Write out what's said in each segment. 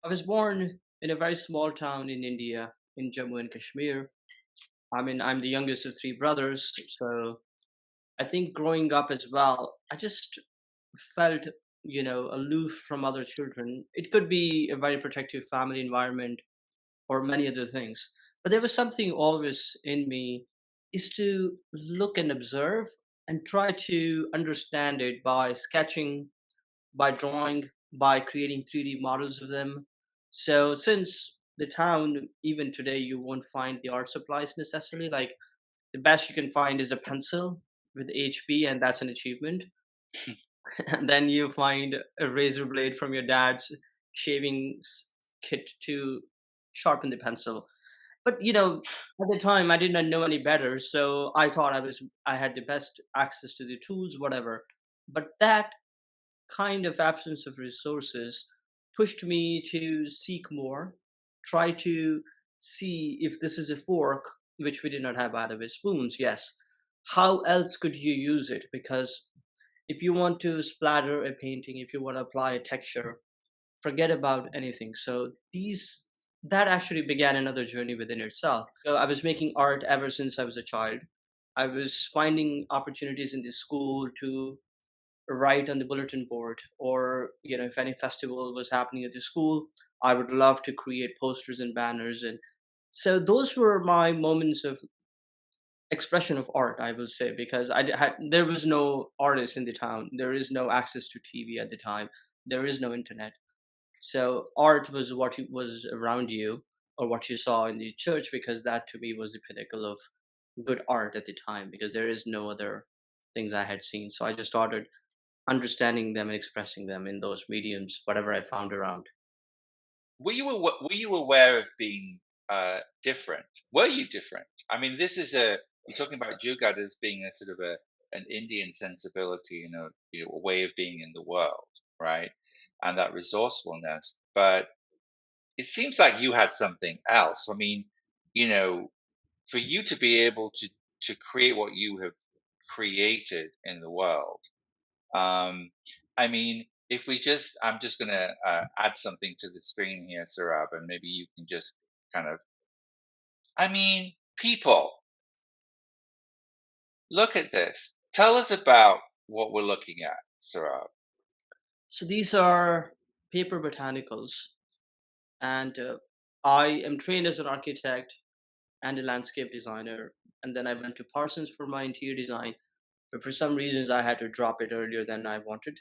I was born in a very small town in India, in Jammu and Kashmir. I mean, I'm the youngest of three brothers, so I think growing up as well, I just felt, aloof from other children. It could be a very protective family environment or many other things, but there was something always in me is to look and observe and try to understand it by sketching, by drawing, by creating 3D models of them. So since the town, even today, you won't find the art supplies necessarily. Like the best you can find is a pencil with HB, and that's an achievement. And then you find a razor blade from your dad's shaving kit to sharpen the pencil. But at the time, I did not know any better, so I thought I had the best access to the tools, whatever. But that kind of absence of resources pushed me to seek more, try to see if this is a fork, which we did not have out of it, spoons, yes. How else could you use it? Because if you want to splatter a painting, if you want to apply a texture, forget about anything. So that actually began another journey within itself. So I was making art ever since I was a child. I was finding opportunities in the school to write on the bulletin board, or if any festival was happening at the school, I would love to create posters and banners. And so those were my moments of expression of art, I will say, because there was no artist in the town, there is no access to TV at the time, there is no internet. So art was was around you, or what you saw in the church, because that to me was the pinnacle of good art at the time, because there is no other things I had seen. So I just started understanding them and expressing them in those mediums, whatever I found around. Were you aware of being different? Were you different? I mean, this is a you're talking about Jugaad as being a sort of a an Indian sensibility, a way of being in the world, right? And that resourcefulness. But it seems like you had something else. I mean, you know, for you to be able to create what you have created in the world. I mean, if we just, I'm just going to add something to the screen here, Sarab, and maybe you can just kind of, I mean, people, look at this. Tell us about what we're looking at, Sarab. So these are paper botanicals, and I am trained as an architect and a landscape designer, and then I went to Parsons for my interior design, but for some reasons I had to drop it earlier than I wanted.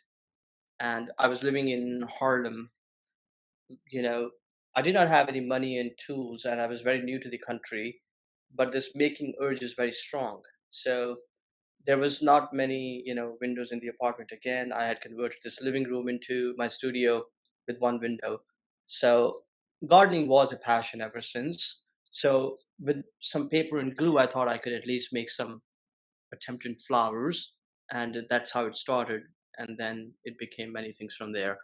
And I was living in Harlem. you know, I did not have any money and tools, and I was very new to the country, but this making urge is very strong. So there was not many, windows in the apartment. Again, I had converted this living room into my studio with one window. So gardening was a passion ever since. So with some paper and glue, I thought I could at least make some attempt in flowers, and that's how it started. And then it became many things from there.